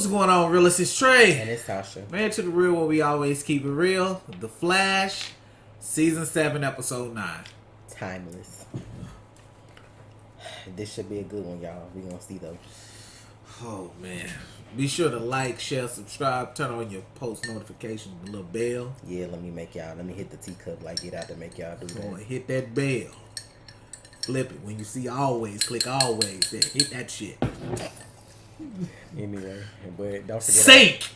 What's going on, Real? It's Trey. And it's Tasha. Man to the Real, where we always keep it real. The Flash, Season 7, Episode 9. Timeless. This should be a good one, y'all. We gonna see though. Oh, man. Be sure to like, share, subscribe, turn on your post notifications, the little bell. Yeah, let me hit the teacup like get out to make y'all do that. Go and hit that bell. Flip it. When you see always, click always. There, hit that shit. Anyway, but don't forget. Sync!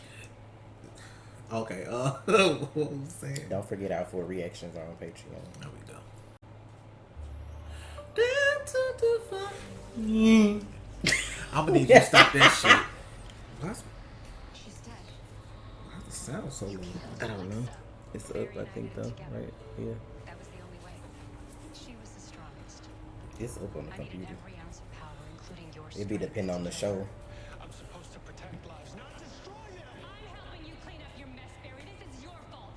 Okay, what was I saying? Don't forget our full reactions on Patreon. There we go. Down to the fun. I'm gonna need you to stop that shit. She's dead. Why does it sound so low? I don't know. It's up, I think, though. Right? Yeah. That was the only way. She was the strongest. It's up on the I needed computer. every ounce of power, including yours. It be depending on the show. I'm supposed to protect lives, not destroy them. I'm helping you clean up your mess, Barry. This is your fault.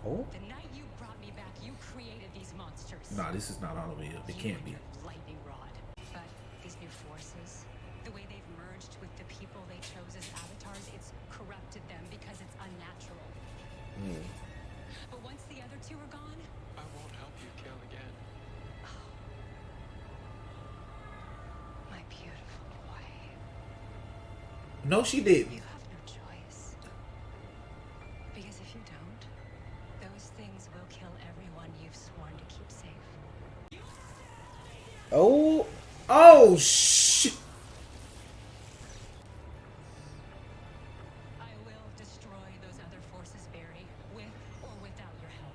Oh? The night you brought me back, you created these monsters. Nah, this is not all the way up. It can't be. Lightning rod. But these new forces, the way they've merged with the people they chose as avatars, it's corrupted them because it's unnatural. But once the other two are gone, I won't help you kill again. my beautiful boy, No, she didn't. you have no choice. Because if you don't, those things will kill everyone you've sworn to keep safe. Oh! Oh, shit. I will destroy those other forces, Barry, with or without your help.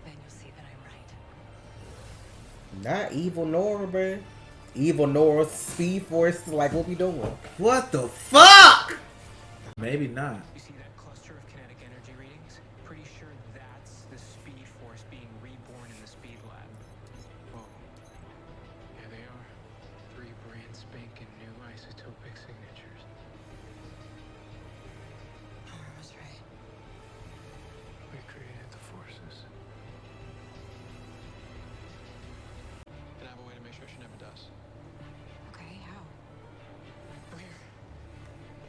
Then you'll see that I'm right. Not Evil Nora, bruh. Evil Nora, Speed Force, like what we doing? What the fuck? Maybe not. You see that cluster of kinetic energy readings? Pretty sure that's the Speed Force being reborn in the Speed Lab. Whoa. Here they are. 3 brand spanking new isotopic signatures. Nora was right. We created the forces. And I have a way to make sure she never does. Okay, how? We're here.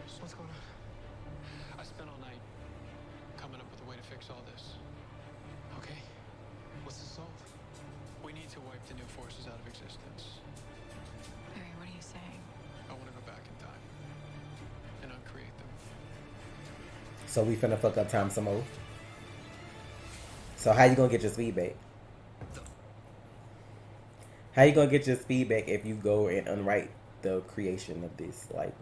So what's going on? I spent all night coming up with a way to fix all this. Okay? What's the solve? We need to wipe the new forces out of existence. Barry, what are you saying? I want to go back in time and uncreate them. So we finna fuck up time some more. So how you gonna get your speed back? How you gonna get your speed back if you go and unwrite the creation of this? Like,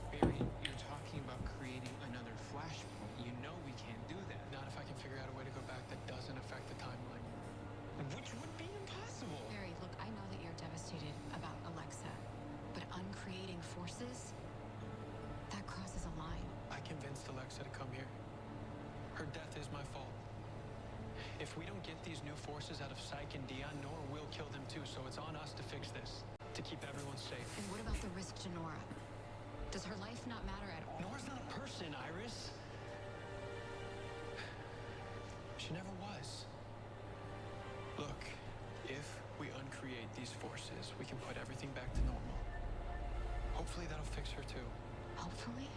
Barry, you're talking about creating another flashpoint. You know we can't do that. Not if I can figure out a way to go back that doesn't affect the timeline. Which would be impossible. Barry, look, I know that you're devastated about Alexa, but uncreating forces? That crosses a line. I convinced Alexa to come here. Her death is my fault. If we don't get these new forces out of Psyche and Dion, Nora will kill them too, so it's on us to fix this. To keep everyone safe. And what about the risk to Nora? Does her life not matter at all? Nora's not a person, Iris. She never was. Look, if we uncreate these forces, we can put everything back to normal. Hopefully that'll fix her too. Hopefully.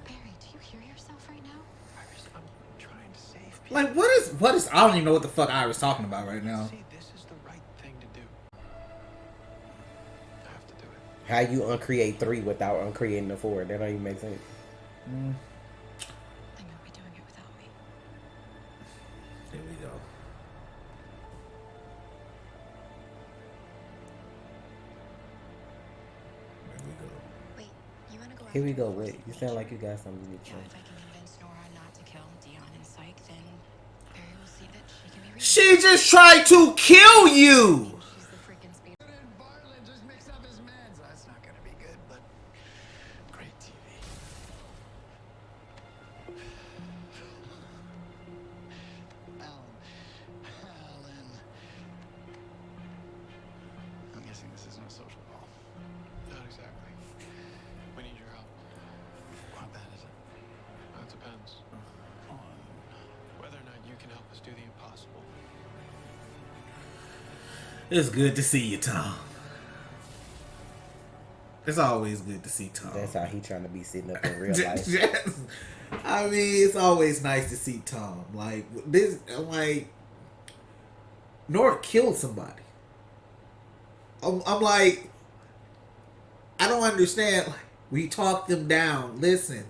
Barry, do you hear yourself right now? Iris, I'm trying to save people. Like, what is, I don't even know what the fuck Iris talking about right now. See, this is the right thing to do. I have to do it. how you uncreate 3 without uncreating the 4? That don't even make sense. Then you'll be doing it without me. Here we go. Here we go. Wait, you wanna go Here we after go. the force Wait, of you sound like nature? you got something to Yeah, say. if I can convince Nora not to kill Dion and Psyche, then Barry will see that she can be real. She just tried to kill you. She's the freaking speed. And Bartlett just mixed up his meds. That's not gonna be good, but great TV. Alan. I'm guessing this isn't a social call. Not exactly. We need your help. How bad is it? That depends on whether or not you can help us do the impossible. It's good to see you, Tom. It's always good to see Tom. That's how he trying to be sitting up in real life. I mean, it's always nice to see Tom. Like this, like Nora killed somebody. I'm like, I don't understand. Like, we talked them down. Listen,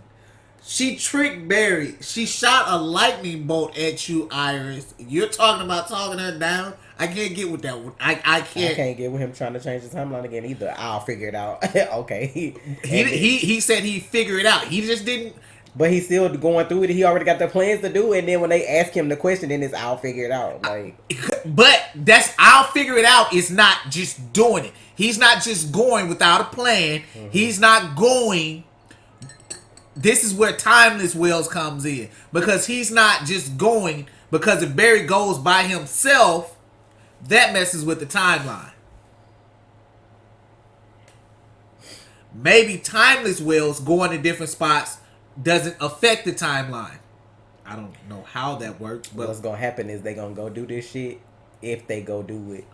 she tricked Barry. She shot a lightning bolt at you, Iris. You're talking about talking her down. I can't get with that one. I can't. I can't get with him trying to change the timeline again either. I'll figure it out. Okay. He said he'd figure it out. He just didn't. But he's still going through it. He already got the plans to do it. And then when they ask him the question, then it's I'll figure it out. Like, but that's I'll figure it out. It's not just doing it. He's not just going without a plan. Mm-hmm. He's not going. This is where Timeless Wells comes in, because he's not just going. Because if Barry goes by himself, that messes with the timeline. Maybe Timeless Wells going to different spots doesn't affect the timeline. I don't know how that works, but what's gonna happen is they gonna go do this shit. If they go do it,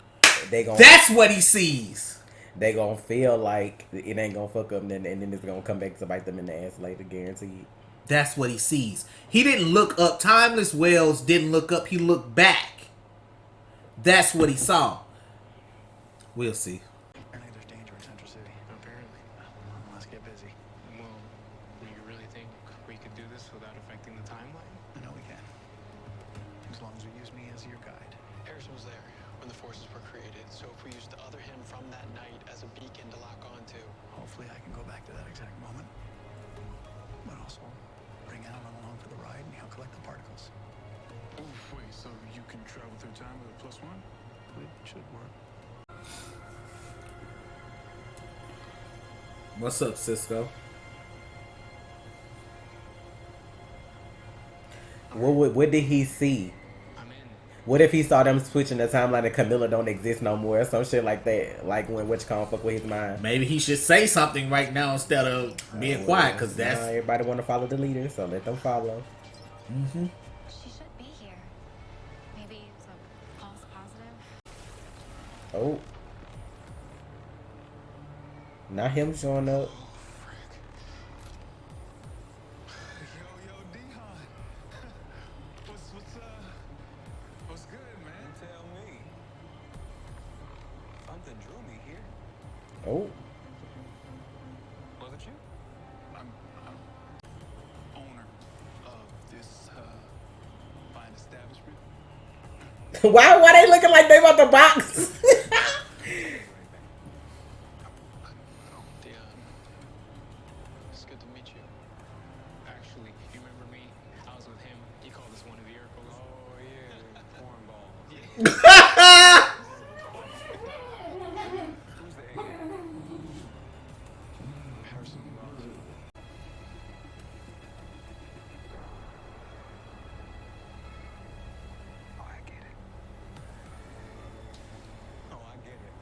they gonna. That's what he sees. They gonna feel like it ain't gonna fuck up, and then it's gonna come back to bite them in the ass later, guaranteed. That's what he sees. He didn't look up. Timeless Wells didn't look up. He looked back. That's what he saw. We'll see. Apparently there's danger in Central City. Apparently. Let's get busy. Well, do you really think we could do this without affecting the timeline? I know we can. As long as we use me as your guide. Harrison was there when the forces were created, so if we use the other him from that night as a beacon to lock onto. Hopefully I can go back to that exact moment. But also bring Alan along for the ride and he'll collect the particles. Oof, wait, so you can travel through time with a +1? It should work. What's up, Cisco? What did he see? I'm in. What if he saw them switching the timeline and Camilla don't exist no more or some shit like that? Like when Witch can't fuck with his mind. Maybe he should say something right now instead of being quiet, because that's... everybody want to follow the leader, so let them follow. Mm-hmm. She should be here. Maybe it's a false positive. Oh. Not him showing up. Yo, Dion. What's good, man? Tell me. Something drew me here. Oh. Was it you? I'm owner of this fine establishment. Why they looking like they about to box? Dion, it's good to meet you. Actually, you remember me? I was with him. He called us one of the Urkels. Oh, yeah. Cornballs. Who's the egghead? Harrison. Oh, I get it. Oh, I get it.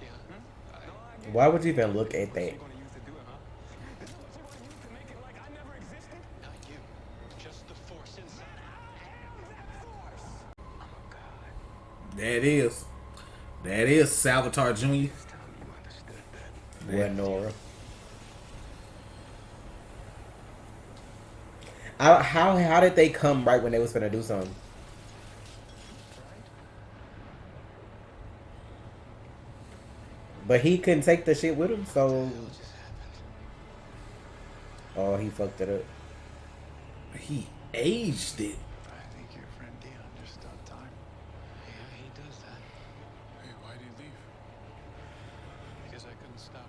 Dion, no, I get it. Why would you even look at that? You're gonna use to do it, huh? This is what you're gonna use to make it like I never existed? Not you. Just the force inside. I am that force. I'm a god. That is. That is Salvatore Jr. This time you understood that. What, Nora? How did they come right when they was gonna do something? But he couldn't take the shit with him, so... What just happened? Oh, he fucked it up. He aged it. I think your friend Dion just stopped time. Yeah, he does that. Hey, why did he leave? Because I couldn't stop.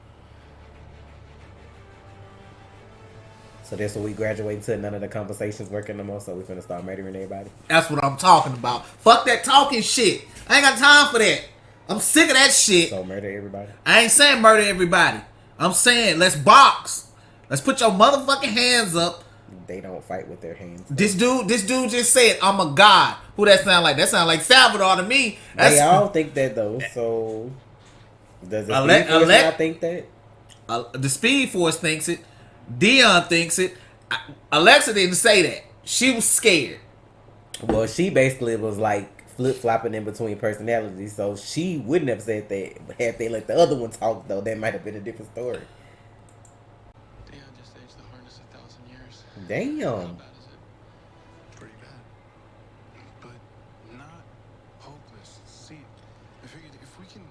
So that's what we graduate to. None of the conversations working no more, so we finna start murdering everybody. That's what I'm talking about. Fuck that talking shit. I ain't got time for that. I'm sick of that shit. So murder everybody. I ain't saying murder everybody. I'm saying let's box. Let's put your motherfucking hands up. They don't fight with their hands. This dude just said, I'm a god. Who that sound like? That sound like Salvador to me. That's, They all think that though, so... Does the Ale- Speed Force Ale- not think that? the Speed Force thinks it. Dion thinks it. Alexa didn't say that. She was scared. Well, she basically was like flip-flopping in between personalities. So she wouldn't have said that. Had they let the other one talk, though, that might have been a different story. Dion just aged the harness 1,000 years. How Damn. bad is it? Pretty bad. But not hopeless. See, I figured if we can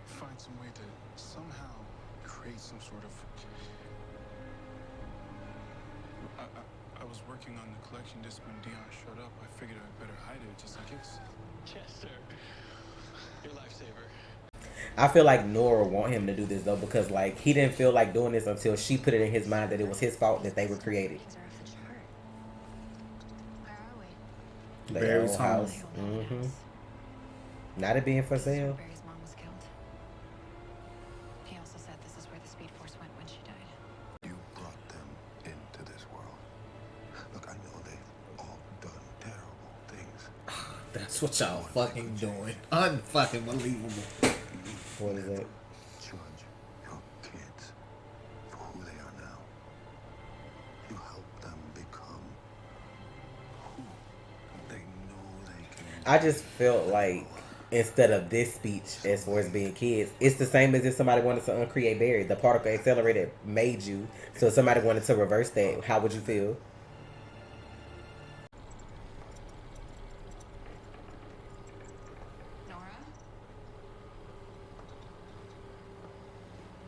find some way to somehow create some sort of... I was working on the collection disc when Dion showed up. I figured I'd better hide it just in case. Yes, sir. Your lifesaver. I feel like Nora want him to do this though, because like he didn't feel like doing this until she put it in his mind that it was his fault that they were created. Things are off the chart. Where are we? Their Barry's own home. house. Not it being for sale. Barry's mom was killed. He also said this is where the Speed Force went when she died. You brought them into this world. Look, I know they've all done terrible things. That's what y'all fucking doing. Unfucking believable. What is that? Judge your kids for who they are now. You help them become who they know they can be. I just felt like instead of this speech as far as being kids, it's the same as if somebody wanted to uncreate Barry. The particle accelerator made you. So if somebody wanted to reverse that, how would you feel? Nora?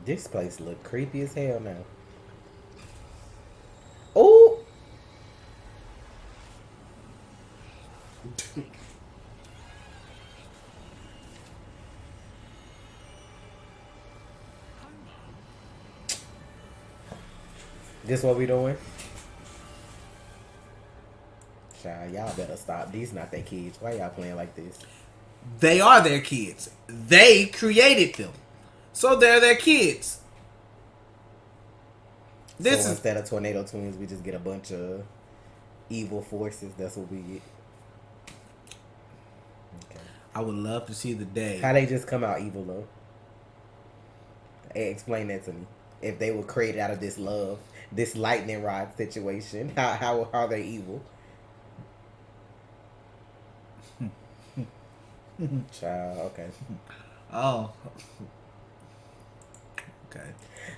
This place look creepy as hell now. Oh! This what we doing? Child, y'all better stop. These not their kids. Why y'all playing like this? They are their kids. They created them. So they're their kids. This So is instead of tornado twins, we just get a bunch of evil forces. That's what we get. Okay. I would love to see the day. How they just come out evil though? Hey, explain that to me. If they were created out of this love, this lightning rod situation, how are they evil? Child, okay. Oh. Okay.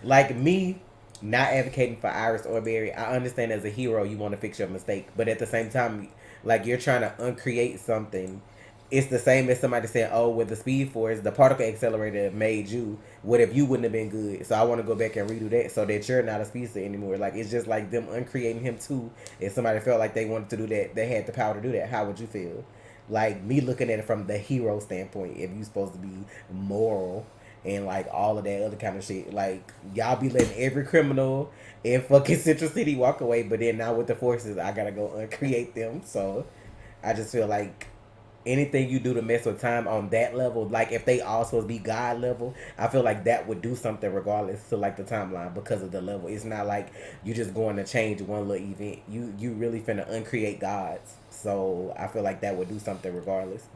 Like me, not advocating for Iris or Barry, I understand as a hero you want to fix your mistake, but at the same time, like you're trying to uncreate something. It's the same as somebody saying, "Oh, with the Speed Force, the particle accelerator made you. What if you wouldn't have been good? So I want to go back and redo that, so that you're not a speedster anymore." Like it's just like them uncreating him too. If somebody felt like they wanted to do that, they had the power to do that. How would you feel? Like me looking at it from the hero standpoint, if you supposed to be moral and like all of that other kind of shit, like y'all be letting every criminal in fucking Central City walk away, but then now with the forces, I gotta go uncreate them. So I just feel like anything you do to mess with time on that level, like if they all supposed to be God level, I feel like that would do something regardless to like the timeline because of the level. It's not like you just going to change one little event. You really finna uncreate gods. So I feel like that would do something regardless.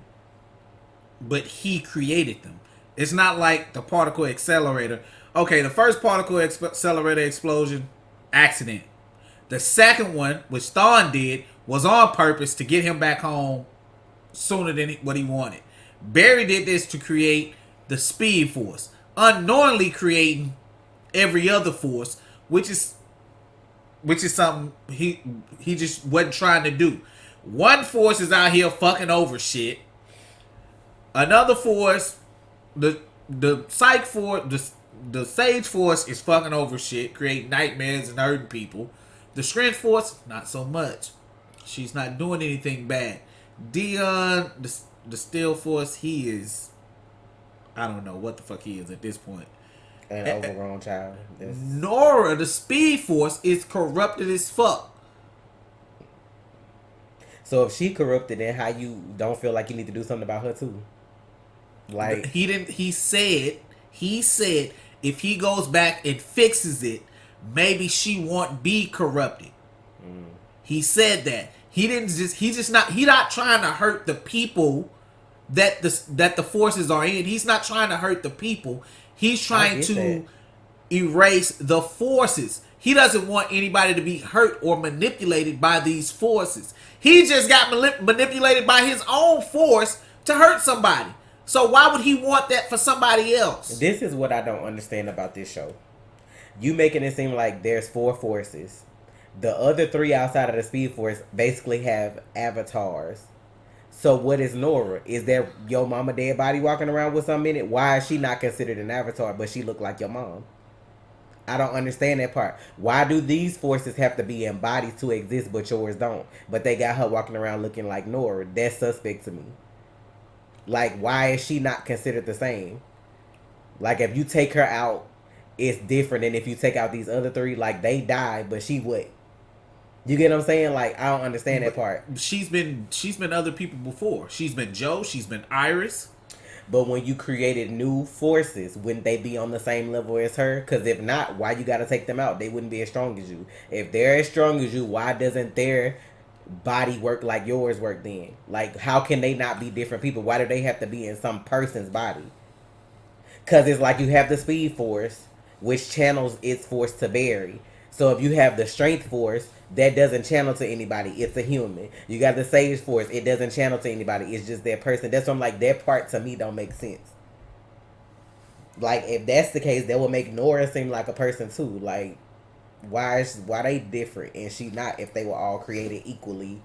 But he created them. It's not like the particle accelerator. Okay, the first particle accelerator explosion, accident. The second one, which Thawne did, was on purpose to get him back home sooner than what he wanted. Barry did this to create the Speed Force, unknowingly creating every other force, which is something he just wasn't trying to do. One force is out here fucking over shit. Another force, the psych force, the Sage Force is fucking over shit, creating nightmares and hurting people. The Strength Force, not so much. She's not doing anything bad. Dion, the Steel Force, he is, I don't know what the fuck he is at this point. An overgrown child. Nora, the Speed Force, is corrupted as fuck. So if she corrupted, then how you don't feel like you need to do something about her too? Like He didn't. He said if he goes back and fixes it, maybe she won't be corrupted. He said that. He not trying to hurt the people that the forces are in. He's not trying to hurt the people. He's trying to erase the forces. He doesn't want anybody to be hurt or manipulated by these forces. He just got manipulated by his own force to hurt somebody. So why would he want that for somebody else? This is what I don't understand about this show. You making it seem like there's 4 forces. The other 3 outside of the Speed Force basically have avatars. So what is Nora? Is there your mama dead body walking around with something in it? Why is she not considered an avatar, but she look like your mom? I don't understand that part. Why do these forces have to be in bodies to exist, but yours don't? But they got her walking around looking like Nora. That's suspect to me. Like, why is she not considered the same? Like, if you take her out, it's different than if you take out these other 3. Like, they die, but she would. You get what I'm saying? Like, I don't understand that part. She's been other people before. She's been Joe. She's been Iris. But when you created new forces, wouldn't they be on the same level as her? Because if not, why you got to take them out? They wouldn't be as strong as you. If they're as strong as you, why doesn't their body work like yours work then? Like, how can they not be different people? Why do they have to be in some person's body? Because it's like you have the Speed Force, which channels its force to Barry. So if you have the Strength Force, that doesn't channel to anybody. It's a human. You got the Sage Force. It doesn't channel to anybody. It's just that person. That's why I'm like, that part to me don't make sense. Like, if that's the case, that would make Nora seem like a person too. Like, why they different and she not if they were all created equally,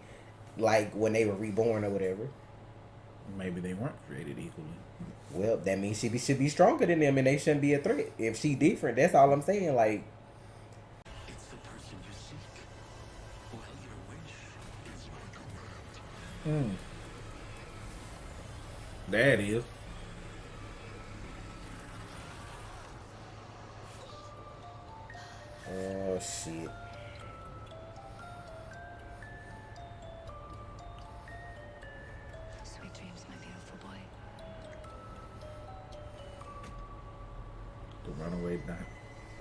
like when they were reborn or whatever? Maybe they weren't created equally. Well, that means she should be stronger than them and they shouldn't be a threat. If she different, that's all I'm saying. Like, It's the person you seek. Well, your wish is my command. There it is. oh shit. Sweet dreams, my beautiful boy. The runaway night.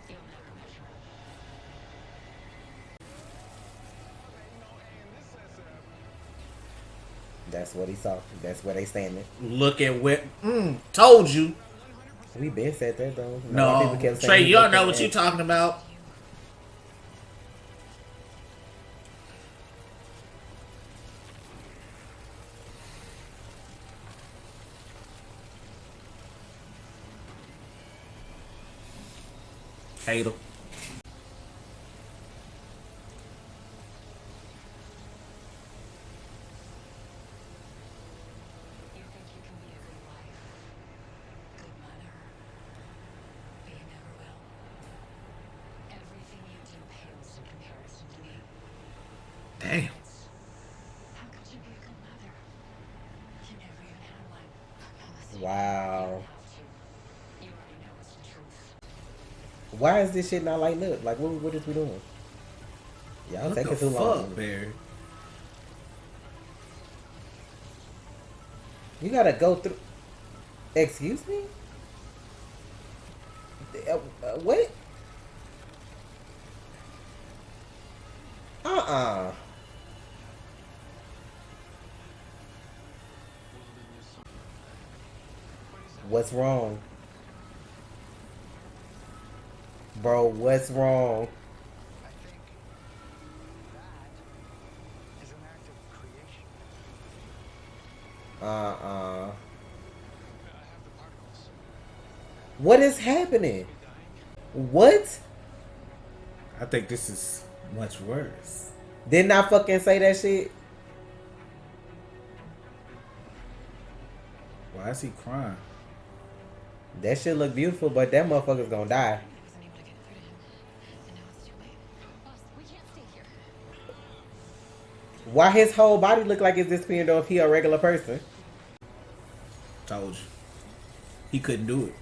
You'll never measure up. That's what he saw. That's where they standing. Look at what. Told you. We been said that though. No, Trey, you don't know what you're talking about. Hater. You think you can be a good wife, good mother, but you never will. Everything you do pales in comparison to me. Damn. How could you be a good mother? You never even had one. Unless you Wow. have to. You already know it's the truth. Why is this shit not lighting up? Like, what is we doing? Y'all What taking the too long. fuck, Barry? You gotta go through. Excuse me? What? What's wrong? Bro, what's wrong? I think that is an act of creation. I have the particles. What is happening? What? I think this is much worse. Didn't I fucking say that shit? Why is he crying? That shit look beautiful, but that motherfucker's gonna die. I wasn't able to get through to him, and now it's too late. Boss, we can't stay here. Why his whole body look like it's disappearing though if he a regular person? Told you. He couldn't do it.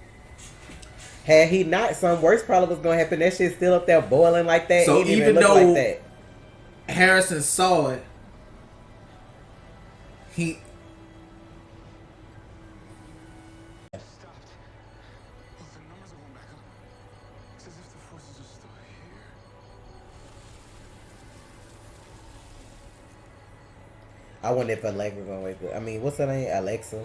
Had he not, some worse probably was gonna happen. That shit's still up there boiling like that. So It didn't even look though like that. Harrison saw it, he Stopped. Look, the numbers are going back up. It's as if the forces are still here. I wonder if Alexa gonna wake up. I mean, what's her name? Alexa. I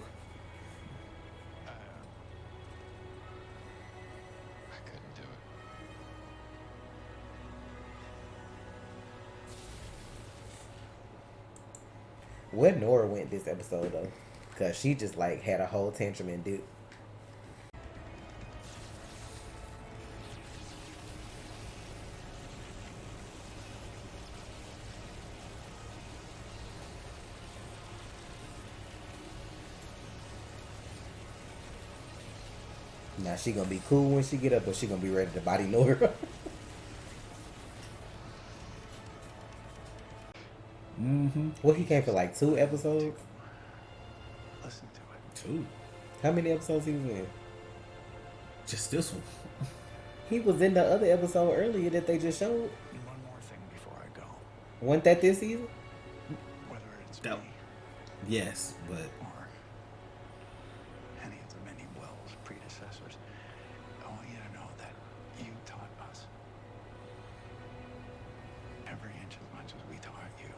couldn't do it. Where Nora went this episode though? Cause she just like had a whole tantrum and did. Now she gonna be cool when she get up, but she gonna be ready to body Nora. Well, he came for like 2 episodes. Listen to it. 2. How many episodes he was in? Just this one. He was in the other episode earlier that they just showed. One more thing before I go. Wasn't that this season? Whether it's No. me Yes, but or any of the many Wells predecessors, I want you to know that you taught us every inch as much as we taught you.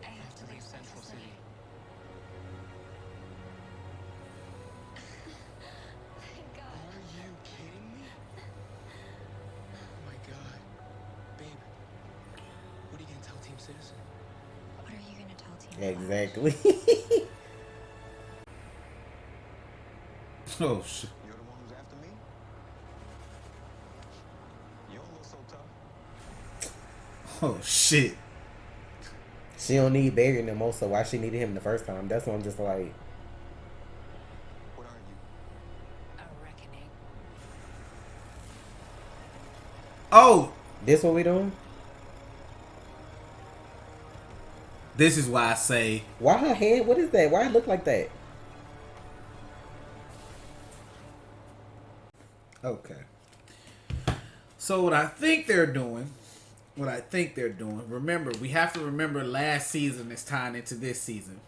I have to leave Central City. Thank God. Are you kidding me? Oh my god. Babe, what are you gonna tell Team Citizen? What are you gonna tell Tina? Exactly. oh shit. You're the one who's after me? You don't look so tough. Oh shit. She don't need Barry no more, so why she needed him the first time? That's what I'm just like. What are you? A reckoning. Oh, This what we doing? this is why I say Why her head? What is that? Why it look like that? okay. So what I think they're doing, remember, we have to remember last season is tying into this season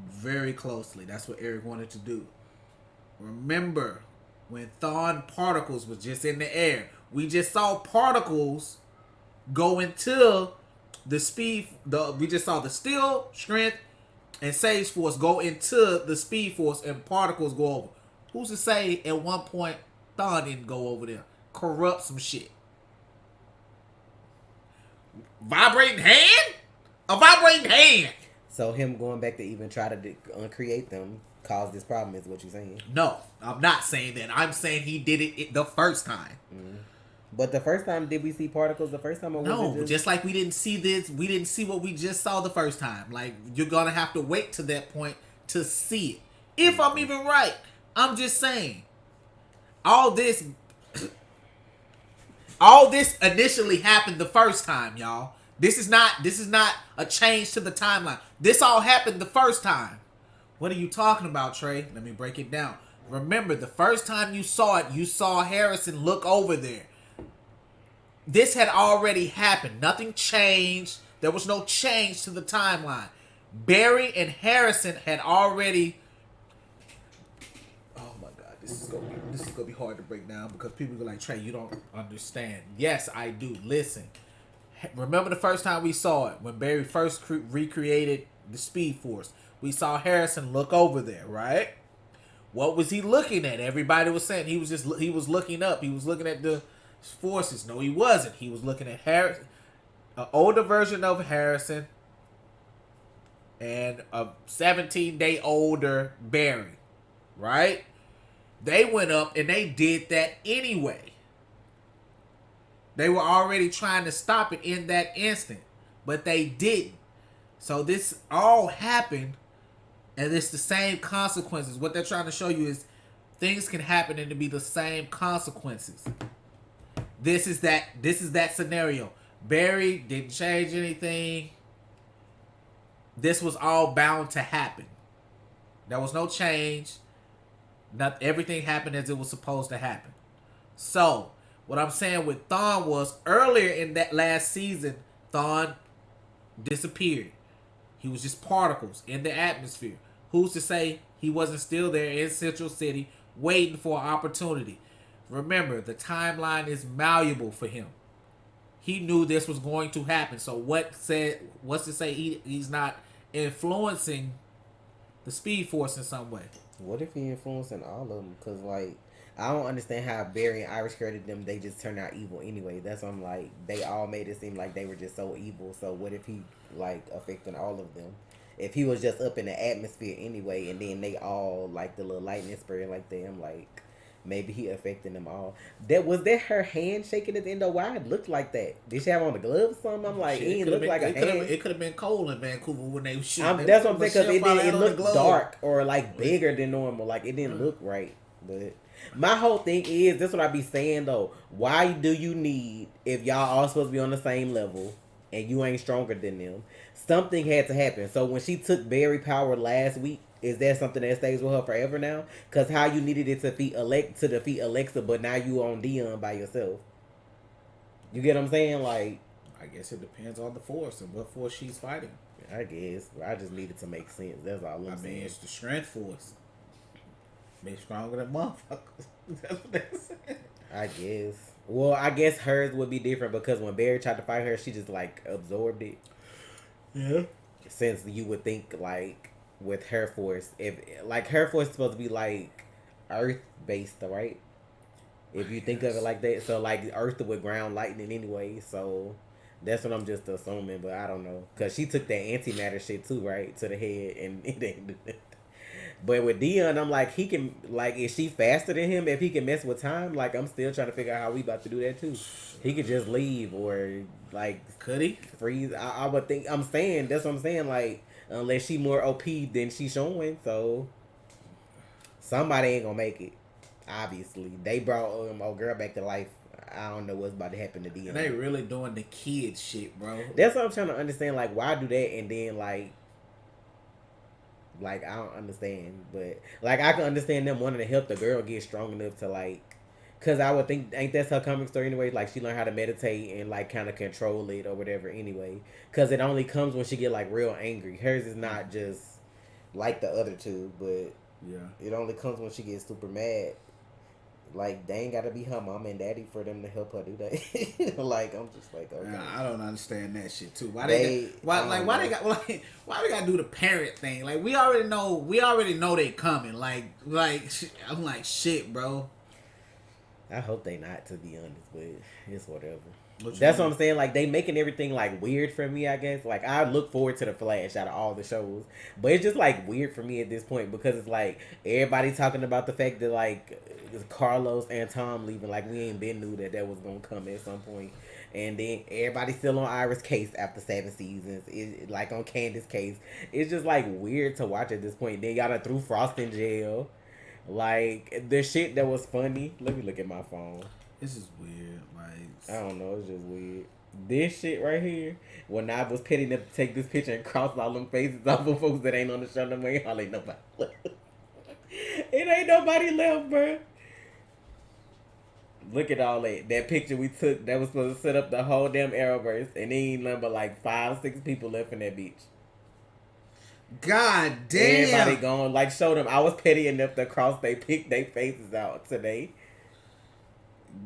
very closely. That's what Eric wanted to do. Remember when Thawne particles was just in the air. We just saw particles go into the speed. We just saw the steel, strength, and Sage Force go into the Speed Force, and particles go over. Who's to say at one point Thawne didn't go over there, corrupt some shit? Vibrating hand? A vibrating hand? So him going back to even try to uncreate them caused this problem, is what you're saying? No, I'm not saying that. I'm saying he did it the first time. But the first time, did we see particles the first time? Or was No, it just like we didn't see this, we didn't see what we just saw the first time. Like, you're gonna have to wait to that point to see it. If I'm even right, I'm just saying. All this initially happened the first time, y'all. This is not a change to the timeline. This all happened the first time. What are you talking about, Trey? Let me break it down. Remember, the first time you saw it, you saw Harrison look over there. This had already happened. Nothing changed. There was no change to the timeline. Barry and Harrison had already... Oh my God, this is gonna be hard to break down because people are like, Trey, you don't understand. Yes, I do. Listen. Remember the first time we saw it, when Barry first recreated the Speed Force. We saw Harrison look over there, right? What was he looking at? Everybody was saying he was looking up. He was looking at the forces. No, he wasn't. He was looking at Harrison, an older version of Harrison, and a 17-day older Barry, right? They went up and they did that anyway. They were already trying to stop it in that instant, but they didn't. So this all happened, and it's the same consequences. What they're trying to show you is things can happen and to be the same consequences. This is that scenario. Barry didn't change anything. This was all bound to happen. There was no change. Not everything happened as it was supposed to happen. So, what I'm saying with Thawne was earlier in that last season, Thawne disappeared. He was just particles in the atmosphere. Who's to say he wasn't still there in Central City waiting for an opportunity? Remember, the timeline is malleable for him. He knew this was going to happen. So what's to say he's not influencing the Speed Force in some way? What if he influencing all of them? Because, like, I don't understand how Barry and Iris created them. They just turned out evil anyway. That's what I'm like. They all made it seem like they were just so evil. So what if he, like, affecting all of them? if he was just up in the atmosphere anyway, and then they all like the little lightning spray like that, I'm like, maybe he affecting them all. That her hand shaking at the end of why it looked like that? Did she have on the glove or something? I'm like, Shit, it didn't look like a hand. It could have been cold in Vancouver when they were shooting. That's what I'm saying, because Michelle it probably had on the looked glove. dark or like bigger than normal. Like it didn't look right. But my whole thing is, this what I be saying though. Why do you need, if y'all all supposed to be on the same level and you ain't stronger than them, something had to happen. So when she took Barry power last week, is that something that stays with her forever now? Because how you needed it to defeat Alexa, but now you on Dion by yourself. You get what I'm saying? Like, I guess it depends on the force and what force she's fighting. I guess I just needed to make sense. That's all I'm saying. It's the strength force. Be stronger than motherfuckers. That's what they said. I guess. Well, I guess hers would be different because when Barry tried to fight her, she just like absorbed it. Yeah. Since you would think like with her force, if like her force is supposed to be like earth based, right? If you think of it like that, so like earth would ground lightning anyway. So that's what I'm just assuming, but I don't know because she took that antimatter shit too, right, to the head, and it ain't do that. But with Dion, I'm like, he can, like, is she faster than him if he can mess with time? Like, I'm still trying to figure out how we about to do that, too. He could just leave or, like, could he? Freeze. I would think, that's what I'm saying, like, unless she more OP than she's showing, so somebody ain't gonna make it, obviously. They brought old girl back to life. I don't know what's about to happen to Dion. And they really doing the kid shit, bro. That's what I'm trying to understand, like, why do that and then, like, I don't understand, but like I can understand them wanting to help the girl get strong enough to like, cause I would think ain't that's her comic story anyway. Like she learned how to meditate and like kind of control it or whatever anyway. Cause it only comes when she get like real angry. Hers is not just like the other two, but yeah, it only comes when she gets super mad. Like they ain't gotta be her mom and daddy for them to help her do that. Like I'm just like, okay. I don't understand that shit too. Why they gotta do the parent thing? Like we already know they coming. Like I'm like shit, bro. I hope they not, to be honest, but it's whatever. That's what I'm saying. Like they making everything like weird for me, I guess. Like I look forward to the Flash out of all the shows, but it's just like weird for me at this point because it's like everybody talking about the fact that like Carlos and Tom leaving. Like we ain't been knew that was gonna come at some point, and then everybody still on Iris' case after 7 seasons. It like on Candace's case. It's just like weird to watch at this point. Then y'all done threw Frost in jail. Like the shit that was funny. Let me look at my phone. This is weird. Like I don't know, it's just weird. This shit right here, when I was petty enough to take this picture and cross all them faces off of folks that ain't on the show no more, y'all ain't nobody left. It ain't nobody left, bro. Look at all that. That picture we took that was supposed to set up the whole damn Arrowverse, and there ain't nothing but like 5-6 people left in that beach. God damn. Everybody gone. Like, show them. I was petty enough to cross they faces out today.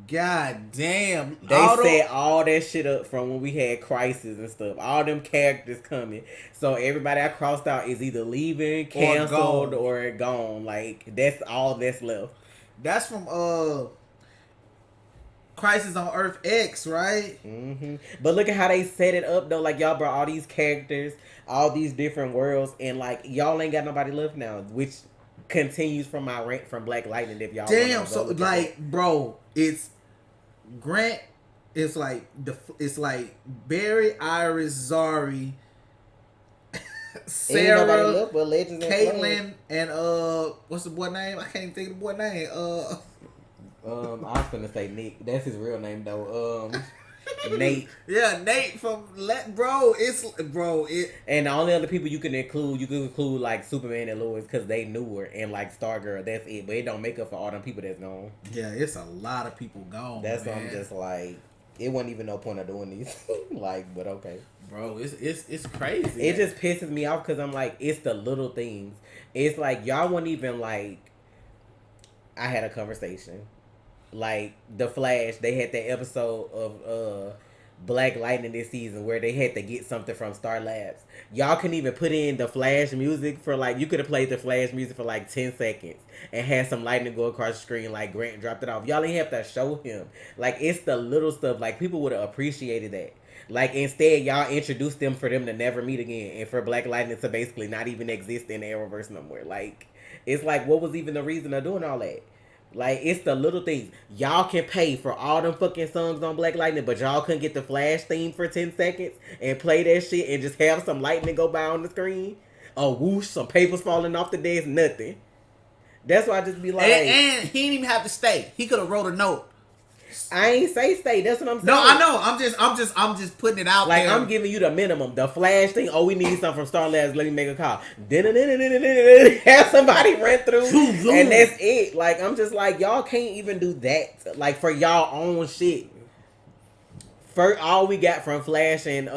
God damn. They set all that shit up from when we had Crisis and stuff. All them characters coming. So everybody I crossed out is either leaving, canceled, or gone. Like, that's all that's left. That's from Crisis on Earth X, right? Mm-hmm. But look at how they set it up, though. Like, y'all brought all these characters, all these different worlds, and, like, y'all ain't got nobody left now, which continues from my rant from Black Lightning if y'all damn, so, like, bro, it's Grant, it's like Barry, Iris, Zari, Sarah, left but Legends Caitlin, and what's the boy name? I can't even think of the boy name. I was gonna say Nick. That's his real name though. Nate. Yeah, Nate from bro. And the only other people you can include like Superman and Lois because they newer and like Stargirl. That's it. But it don't make up for all them people that's gone. Yeah, it's a lot of people gone. That's why I'm just like, it wasn't even no point of doing these. Like, but okay, bro. It's crazy. It just pisses me off because I'm like, it's the little things. It's like y'all wouldn't even like. I had a conversation. Like the Flash, they had that episode of Black Lightning this season where they had to get something from Star Labs. Y'all can even put in the Flash music for like, you could have played the Flash music for like 10 seconds and had some lightning go across the screen like Grant dropped it off. Y'all ain't have to show him. Like, it's the little stuff. Like, people would have appreciated that. Like, instead, y'all introduced them for them to never meet again and for Black Lightning to basically not even exist in the Arrowverse no more. Like, it's like, what was even the reason of doing all that? Like, it's the little things. Y'all can pay for all them fucking songs on Black Lightning, but y'all couldn't get the Flash theme for 10 seconds and play that shit and just have some lightning go by on the screen? A whoosh, some papers falling off the desk, nothing. That's why I just be like... And he didn't even have to stay. He could have wrote a note. I ain't say stay. That's what I'm saying. No, I know. I'm just putting it out like, there. I'm giving you the minimum. The Flash thing. Oh, we need something from Star Labs. Let me make a call. Have somebody run through, and that's it. Like, I'm just like, y'all can't even do that. Like, for y'all own shit. For all we got from Flash and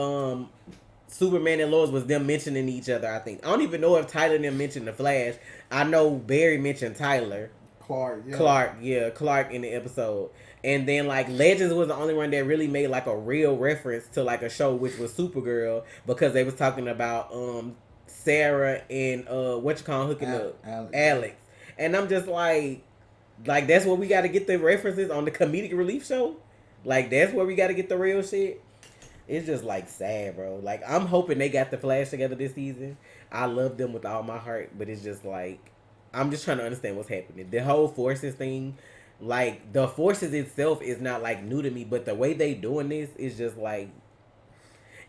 Superman and Lois was them mentioning each other. I think I don't even know if Tyler and them mentioned the Flash. I know Barry mentioned Tyler. Clark in the episode. And then, like, Legends was the only one that really made, like, a real reference to, like, a show, which was Supergirl, because they was talking about Sarah and hooking up Alex. And I'm just like that's where we got to get the references on the comedic relief show. Like, that's where we got to get the real shit. It's just, like, sad, bro. Like, I'm hoping they got the Flash together this season. I love them with all my heart, but it's just like, I'm just trying to understand what's happening. The whole Forces thing. Like, the Forces itself is not, like, new to me, but the way they doing this is just, like,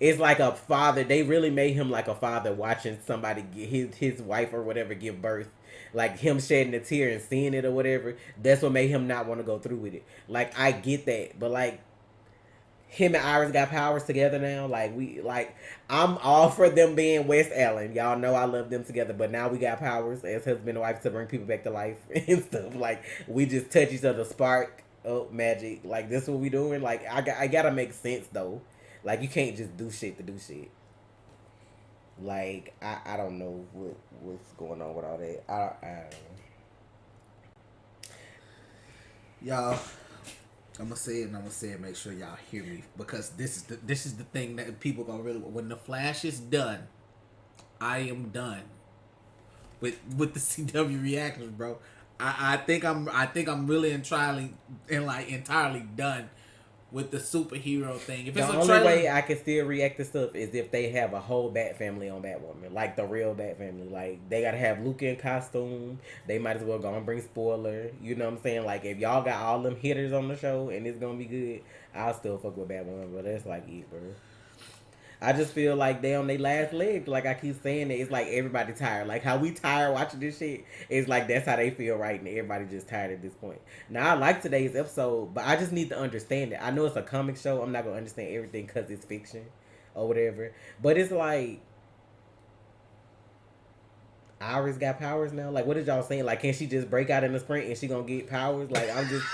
it's like a father. They really made him like a father watching somebody get his wife or whatever give birth. Like, him shedding a tear and seeing it or whatever. That's what made him not want to go through with it. Like, I get that, but, like, him and Iris got powers together now. Like, I'm all for them being West Allen. Y'all know I love them together. But now we got powers as husband and wife to bring people back to life and stuff. Like, we just touch each other, spark, magic. Like, this what we doing. Like, I gotta make sense, though. Like, you can't just do shit to do shit. Like, I don't know what's going on with all that. I don't know. Y'all, I'm gonna say it. Make sure y'all hear me, because this is the thing that people gonna really. When the Flash is done, I am done with the CW reactions, bro. I think I'm really entirely done with the superhero thing. If the it's only way I can still react to stuff is if they have a whole Bat family on Batwoman, like the real Bat family. Like, they gotta have Luke in costume. They might as well go and bring spoiler. You know what I'm saying? Like, if y'all got all them hitters on the show and it's gonna be good, I'll still fuck with Batwoman. But that's like it, bro. I just feel like they on their last leg. Like I keep saying it, it's like everybody tired. Like how we tired watching this shit. It's like that's how they feel right now. Everybody just tired at this point. Now I like today's episode, but I just need to understand it. I know it's a comic show. I'm not gonna understand everything because it's fiction or whatever. But it's like Iris got powers now. Like, what did y'all saying? Like, can she just break out in the sprint and she gonna get powers? Like, I'm just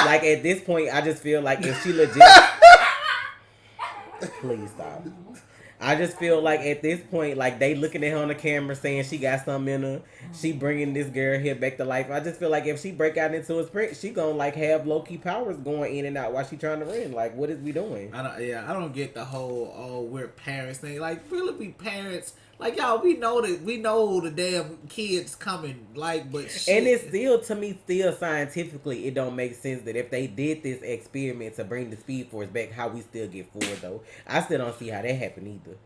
like at this point, I just feel like if she legit. Please stop. I just feel like at this point, like they looking at her on the camera saying she got something in her. She bringing this girl here back to life. I just feel like if she break out into a sprint, she gonna like have low key powers going in and out while she trying to win. Like, what is we doing? I don't get the whole we're parents thing. Like, really, we parents. Like, y'all, we know the damn kids coming. Like, but shit. And it's still, to me, scientifically, it don't make sense that if they did this experiment to bring the Speed Force back, how we still get forward, though. I still don't see how that happened either.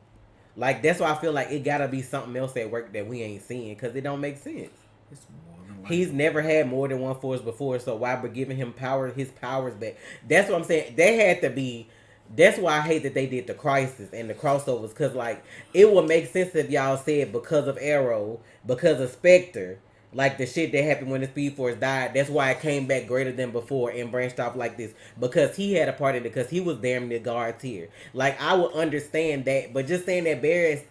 Like, that's why I feel like it gotta be something else at work that we ain't seeing, because it don't make sense. It's more than He's never had more than one force before, so why we're giving him his powers back? That's what I'm saying. They had to be. That's why I hate that they did the Crisis and the crossovers, because, like, it would make sense if y'all said because of Arrow, because of Spectre, like the shit that happened when the Speed Force died, that's why it came back greater than before and branched off like this, because he had a part in it, because he was damn near guard tier. Like, I would understand that, but just saying that Barry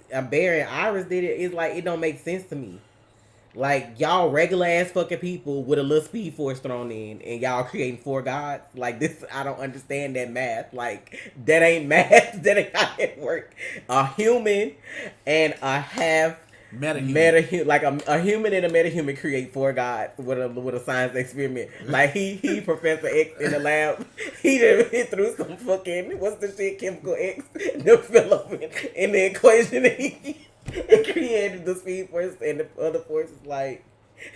and Iris did it, is like, it don't make sense to me. Like, y'all regular ass fucking people with a little Speed Force thrown in, and y'all creating 4 gods. Like, this, I don't understand that math. Like, that ain't math. That ain't how it work. A human and a half Meta-human. Like a human and a metahuman create 4 gods with a science experiment. Like he Professor X in the lab, he threw some fucking what's the shit, chemical X development in the equation, and he created the speed force and the other forces like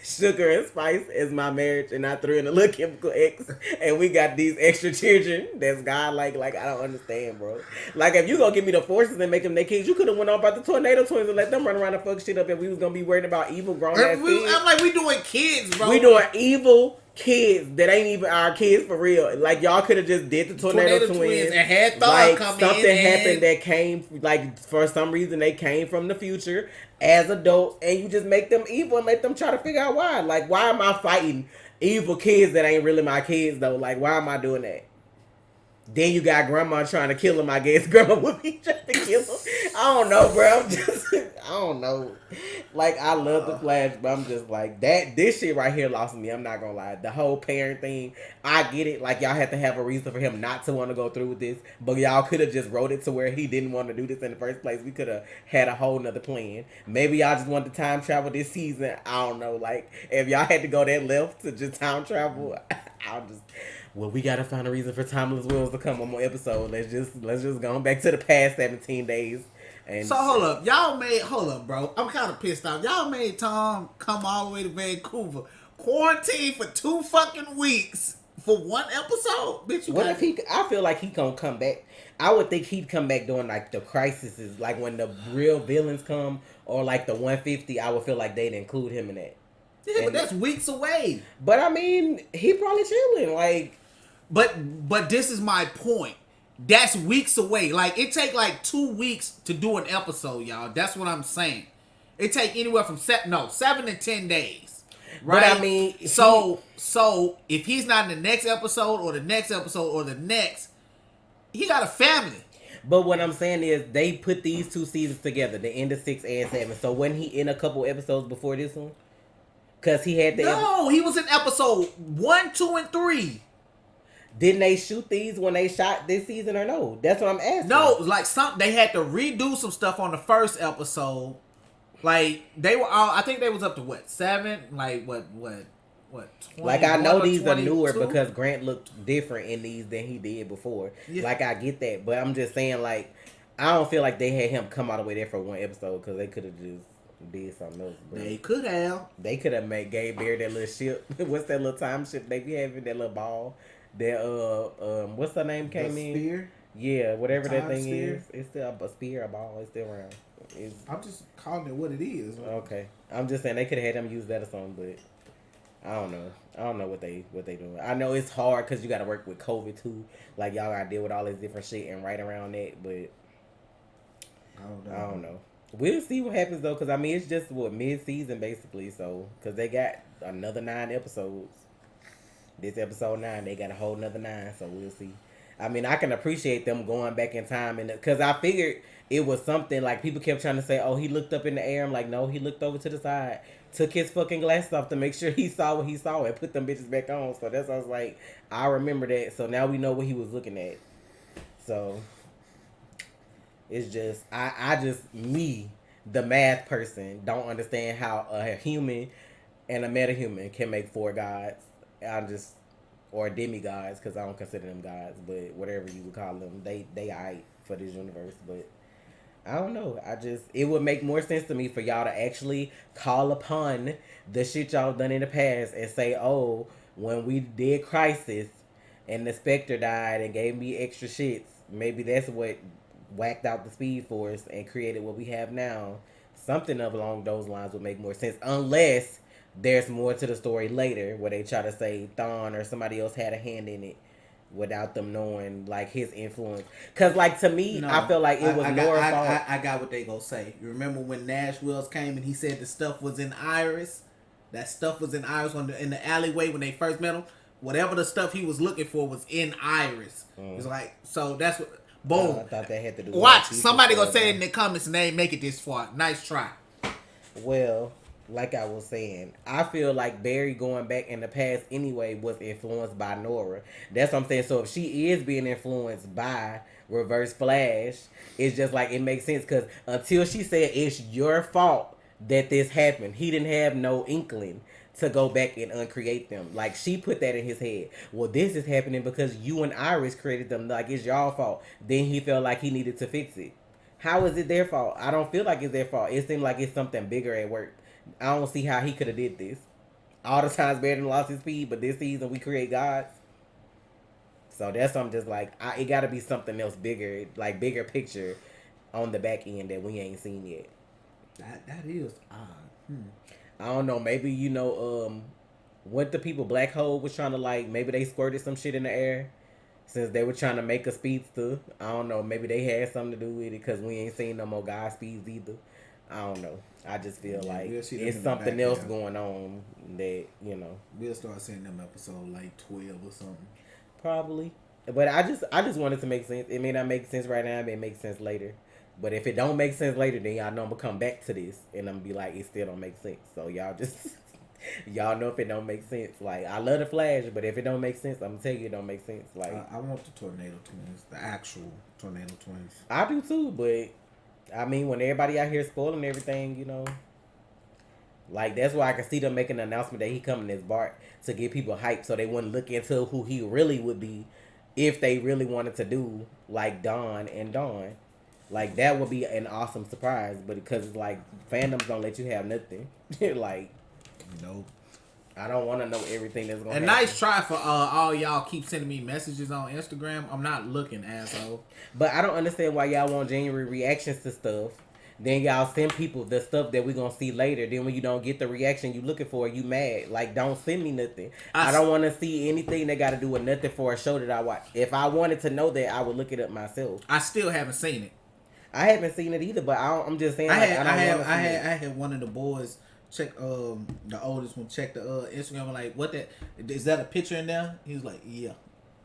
sugar and spice is my marriage, and I threw in a little chemical X, and we got these extra children that's godlike. Like, I don't understand, bro. Like, if you gonna give me the forces and make them their kids, you could have went on about the tornado twins and let them run around and fuck shit up, and we was gonna be worried about evil grown ass kids. I'm like, we doing kids, bro. We doing evil kids that ain't even our kids for real. Like, y'all could have just did the tornado twins and had Thor like come something in happened that came, like, for some reason they came from the future as adults, and you just make them evil and let them try to figure out why. Like, why am I fighting evil kids that ain't really my kids though? Like, why am I doing that? Then you got grandma trying to kill him. I guess grandma would be trying to kill him. I don't know, bro. I don't know. Like, I love the Flash, but I'm just like, this shit right here lost me. I'm not gonna lie. The whole parent thing, I get it. Like, y'all have to have a reason for him not to want to go through with this. But y'all could have just wrote it to where he didn't want to do this in the first place. We could have had a whole nother plan. Maybe y'all just wanted to time travel this season. I don't know. Like, if y'all had to go that left to just time travel, I'll just... Well, we gotta find a reason for Timeless Wills to come on my episode. Let's just go back to the past 17 days. And so hold up, bro. I'm kind of pissed off. Y'all made Tom come all the way to Vancouver, quarantine for 2 fucking weeks for 1 episode. Bitch, what if he? I feel like he gonna come back. I would think he'd come back during like the crises, like when the real villains come, or like the 150. I would feel like they'd include him in that. Yeah, but that's weeks away. But I mean, he probably chilling. Like, but this is my point. That's weeks away. Like, it take like 2 weeks to do an episode, y'all. That's what I'm saying. It take anywhere from 7 to 10 days. Right? But I mean, so if he's not in the next episode or the next episode or the next, he got a family. But what I'm saying is they put these 2 seasons together, the end of 6 and 7. So wasn't he in a couple episodes before this one? Because he had the... No, he was in episode 1, 2, and 3. Didn't they shoot these when they shot this season or no? That's what I'm asking. No, like they had to redo some stuff on the first episode. Like, they were all... I think they was up to, what, 7? Like, what 20, like, I know these 22? are newer because Grant looked different in these than he did before. Yeah. Like, I get that. But I'm just saying, like, I don't feel like they had him come all the way there for 1 episode because they could have just did something else. Bro. They could have. They could have made Gabe Bear that little ship. What's that little time ship they be having? That little ball. That, what's her name came in? Spear? Yeah, whatever that thing spear? is. It's still a spear, a ball. It's still around. I'm just calling it what it is. Okay. I'm just saying they could have had them use that or something, but I don't know. I don't know what they doing. I know it's hard because you got to work with COVID too. Like, y'all got to deal with all this different shit and right around that, but I don't know. We'll see what happens though, because I mean, it's just mid-season basically. So, because they got another 9 episodes. This episode 9, they got a whole nother 9, so we'll see. I mean, I can appreciate them going back in time, and because I figured it was something like people kept trying to say, oh, he looked up in the air. I'm like, no, he looked over to the side, took his fucking glasses off to make sure he saw what he saw, and put them bitches back on. So that's why I was like, I remember that. So now we know what he was looking at. So it's just, I just, me, the math person, don't understand how a human and a metahuman can make 4 gods. Or demigods, because I don't consider them gods, but whatever you would call them, they aight for this universe. But I don't know. It would make more sense to me for y'all to actually call upon the shit y'all done in the past and say, oh, when we did Crisis and the Spectre died and gave me extra shits, maybe that's what whacked out the Speed Force and created what we have now. Something along those lines would make more sense, unless there's more to the story later where they try to say Thawne or somebody else had a hand in it without them knowing, like, his influence. Because, like, to me, I feel like it was Nora's fault. I got what they gonna say. You remember when Nash Wills came and he said the stuff was in Iris? That stuff was in Iris in the alleyway when they first met him? Whatever the stuff he was looking for was in Iris. It's like, so that's what... Boom. I thought that had to do Watch, somebody gonna say it in the comments and they ain't make it this far. Nice try. Well... Like I was saying, I feel like Barry going back in the past anyway was influenced by Nora. That's what I'm saying. So if she is being influenced by Reverse Flash, it's just like it makes sense. Because until she said it's your fault that this happened. He didn't have no inkling to go back and uncreate them. Like, she put that in his head. Well, this is happening because you and Iris created them. Like, it's y'all fault. Then he felt like he needed to fix it. How is it their fault? I don't feel like it's their fault. It seemed like it's something bigger at work. I don't see how he could have did this. All the times Barry lost his speed, but this season we create gods. So that's something just like, it got to be something else bigger, like bigger picture on the back end that we ain't seen yet. That is odd. I don't know. Maybe, you know, what the people Black Hole was trying to, like, maybe they squirted some shit in the air since they were trying to make a speedster. I don't know. Maybe they had something to do with it because we ain't seen no more God speeds either. I don't know. I just feel like it's something else going on that, you know. We'll start seeing them episode like 12 or something. Probably. But I just want it to make sense. It may not make sense right now. It may make sense later. But if it don't make sense later, then y'all know I'm going to come back to this. And I'm going to be like, it still don't make sense. So y'all just... y'all know if it don't make sense. Like, I love the Flash, but if it don't make sense, I'm going to tell you it don't make sense. Like, I want the Tornado Twins. The actual Tornado Twins. I do too, but... I mean, when everybody out here spoiling everything, you know... Like, that's why I can see them making an announcement that he coming as Bart to get people hyped so they wouldn't look into who he really would be if they really wanted to do, like, Dawn and Dawn. Like, that would be an awesome surprise, but because it's like, fandoms don't let you have nothing. Like, nope. I don't want to know everything that's going to happen. happen. Nice try for all y'all keep sending me messages on Instagram. I'm not looking, asshole. But I don't understand why y'all want January reactions to stuff. Then y'all send people the stuff that we're going to see later. Then when you don't get the reaction you looking for, you mad. Like, don't send me nothing. I don't want to see anything that got to do with nothing for a show that I watch. If I wanted to know that, I would look it up myself. I still haven't seen it. I haven't seen it either, but I'm just saying. I had one of the boys check the oldest one check the Instagram. I'm like, what that is that a picture in there? He was like, yeah.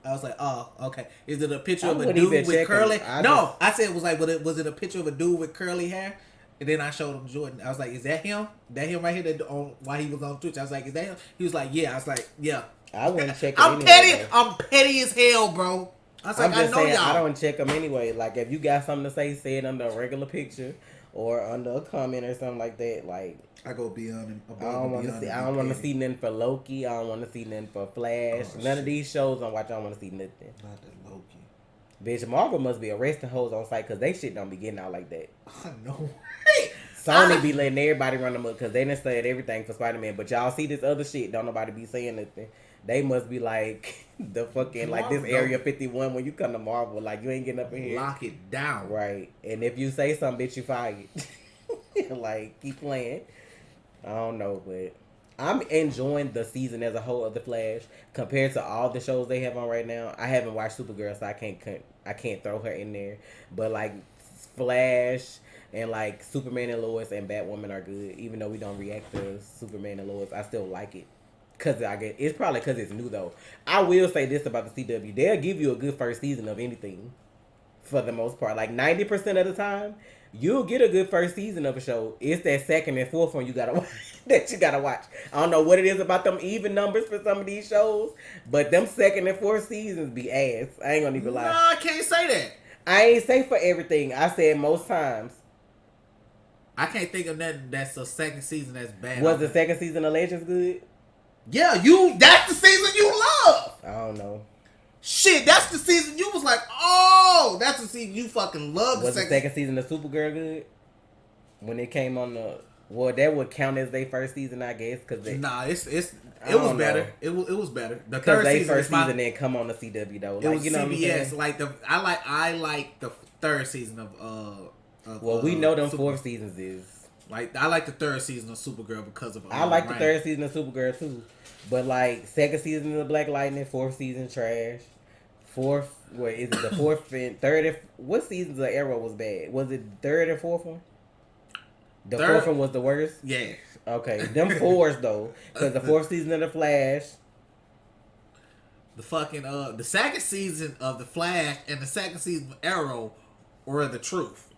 I was like, oh, okay. Is it a picture of a dude with curly? I said it was like, was it a picture of a dude with curly hair? And then I showed him Jordan. I was like, is that him? That him right here? That while he was on Twitch, I was like, is that him? He was like, yeah. I was like, yeah. I wouldn't check. I'm petty. I'm petty as hell, bro. I was like, I know y'all. I don't check them anyway. Like, if you got something to say it under a regular picture or under a comment or something like that. Like, I go beyond. I don't want to see. I don't want to see nothing for Loki. I don't want to see nothing for Flash. None of these shows I'm watching. I don't want to see nothing. Not the Loki. Bitch, Marvel must be arresting hoes on site because they shit don't be getting out like that. I know. Sony be letting everybody run them up because they done said everything for Spider-Man. But y'all see this other shit, don't nobody be saying nothing. They must be like the fucking like this Area 51 when you come to Marvel, like you ain't getting up in here. Lock it down. Right. And if you say something, bitch, you fired. Like, keep playing. I don't know, but I'm enjoying the season as a whole of The Flash compared to all the shows they have on right now. I haven't watched Supergirl, so I can't throw her in there. But like Flash and like Superman and Lois and Batwoman are good, even though we don't react to Superman and Lois. I still like it. Cause it's probably because it's new though. I will say this about the CW: they'll give you a good first season of anything, for the most part. Like 90% of the time, you'll get a good first season of a show. It's that second and fourth one you gotta watch, that you gotta watch. I don't know what it is about them even numbers for some of these shows, but them second and fourth seasons be ass. I ain't gonna even lie. No, I can't say that. I ain't say for everything. I said most times. I can't think of nothing that's a second season that's bad. Was the second season of Legends good? Yeah, that's the season you love. I don't know. Shit, that's the season you was like, oh, that's the season you fucking love. Was the second season of Supergirl good? When it came on that would count as their first season, I guess. Cause it was better. It was better. The third season first season didn't come on the CW though. It was you know CBS. Like I like the third season of. Well, we know them fourth seasons is. Like I like the third season of Supergirl because of. I like the third season of Supergirl too, but like second season of Black Lightning, fourth season trash. Fourth, wait, is it the fourth and third? What seasons of Arrow was bad? Was it third and fourth one? The fourth one was the worst. Yeah. Okay, them fours though, because the fourth season of the Flash. The fucking the second season of the Flash and the second season of Arrow were the truth.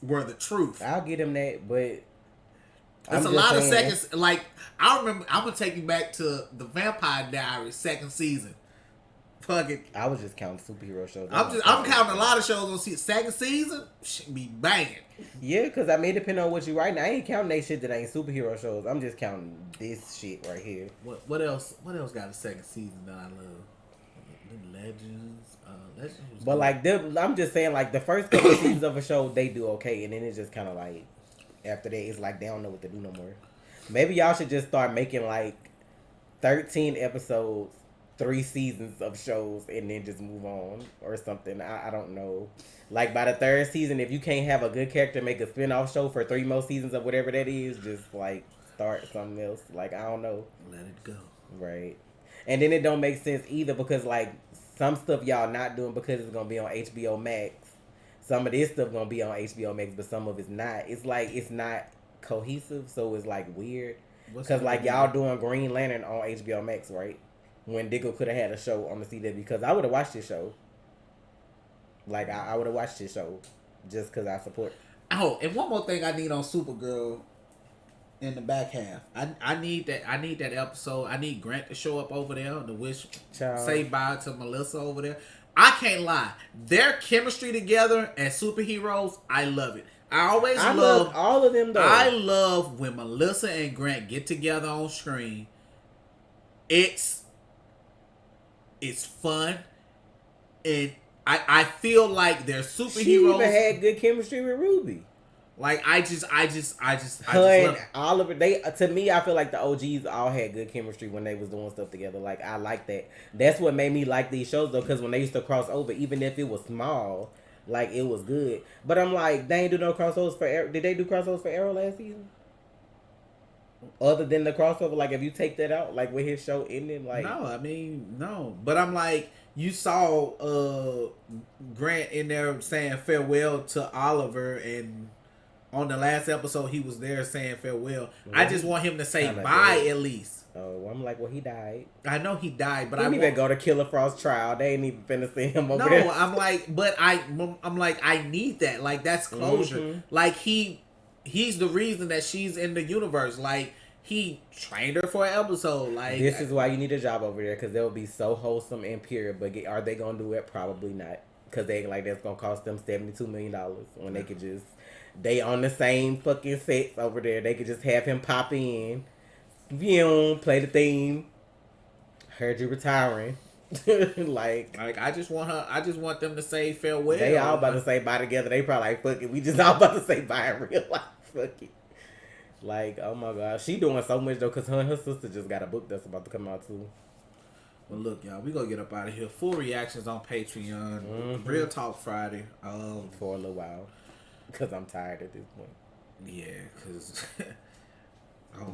I'll get him that, but it's a lot of seconds. Like I remember, I'm gonna take you back to the Vampire Diaries second season. fucking. I was just counting superhero shows. I'm counting a lot of shows on second season. Should be banging. Yeah, because I mean, depending on what you writing, I ain't counting that shit that ain't superhero shows. I'm just counting this shit right here. What else? What else got a second season that I love? Legends. Legends was But good. like, I'm just saying, like the first couple seasons of a show, they do okay, and then it's just kind of like after that, it's like they don't know what to do no more. Maybe y'all should just start making like 13 episodes, 3 seasons of shows, and then just move on or something. I don't know. Like by the third season, if you can't have a good character make a spin-off show for 3 more seasons of whatever that is, just like start something else. Like I don't know. Let it go. Right. And then it don't make sense either because like some stuff y'all not doing because it's gonna be on HBO Max. Some of this stuff gonna be on HBO Max, but some of it's not. It's like it's not cohesive, so it's like weird. Because like y'all doing Green Lantern on HBO Max, right? When Diggle could have had a show on the CW, because I would have watched this show. Like I would have watched this show just because I support. Oh, and one more thing I need on Supergirl in the back half. I need that episode. I need Grant to show up over there to wish say bye to Melissa over there. I can't lie. Their chemistry together as superheroes, I love it. I love all of them though. I love when Melissa and Grant get together on screen. It's fun. And I feel like they're superheroes. She even had good chemistry with Ruby. Like I just Her love and Oliver, they to me, I feel like the OGs all had good chemistry when they was doing stuff together. Like I like that. That's what made me like these shows though, because when they used to cross over, even if it was small, like it was good. But I'm like, they ain't do no crossovers for Arrow. Did they do crossovers for Arrow last season? Other than the crossover, like if you take that out, like with his show ending, like no, I mean no. But I'm like, you saw Grant in there saying farewell to Oliver, and on the last episode he was there saying farewell. I just want him to say bye at least. Oh, I'm like, well, he died. I know he died, but he I didn't even go to Killer Frost's trial. They ain't even finna see him over there. No, I'm like, but I'm like, I need that. Like that's closure. Mm-hmm. Like he's the reason that she's in the universe. Like he trained her for an episode. Like this is why you need a job over there, because they'll be so wholesome and pure. But are they gonna do it? Probably not, because they like that's gonna cost them $72 million when they could just on the same fucking sets over there. They could just have him pop in, play the theme. Heard you retiring. like I just want them to say farewell. They all about to say bye together. They probably like, fuck it, we just all about to say bye in real life. Fuck it. Like, oh my god, she doing so much though, because her and her sister just got a book that's about to come out too. Well, look, y'all, we gonna get up out of here. Full reactions on Patreon. Real Talk Friday. For a little while, because I'm tired at this point. Yeah, because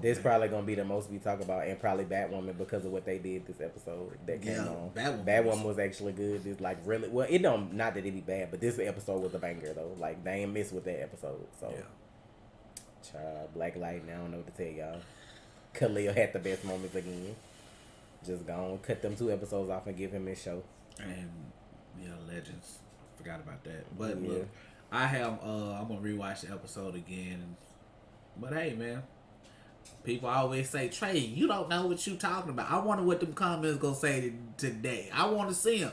this probably gonna be the most we talk about, and probably Batwoman because of what they did this episode that came on. Batwoman was actually good. It's like really well. It don't, not that it be bad, but this episode was a banger though. Like they ain't miss with that episode. So, child, Black Lightning. I don't know what to tell y'all. Khalil had the best moments again. Just gone, cut them 2 episodes off and give him his show. And Legends. Forgot about that. But look, I have I'm gonna rewatch the episode again. But hey, man. People always say, Trey, you don't know what you talking about. I wonder what them comments gonna say today. I want to see them.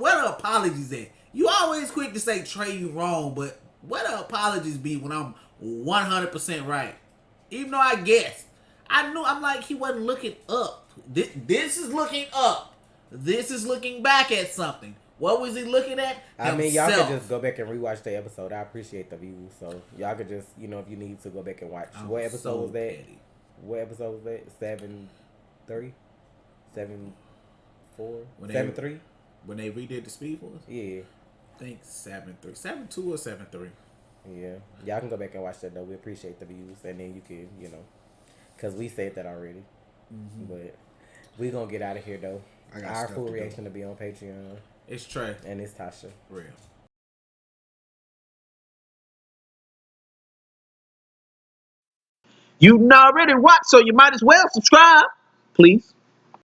Where the apologies at? You always quick to say, Trey, you wrong, but where the apologies be when I'm 100% right? Even though I guessed. I'm like, he wasn't looking up. This is looking up. This is looking back at something. What was he looking at? I mean, y'all could just go back and rewatch the episode. I appreciate the views. So, y'all could just, if you need to go back and watch. What episode was that? Petty. What episode was that? 7-3? 7-4? 7-3? When they redid the Speed Force? Yeah. I think 7-3. 7-2 or 7-3. Yeah. Y'all can go back and watch that, though. We appreciate the views. And then you can, because we said that already. Mm-hmm. But we going to get out of here, though. Our full reaction to be on Patreon. It's Trey. And it's Tasha. Real. You already watched, so you might as well subscribe, please.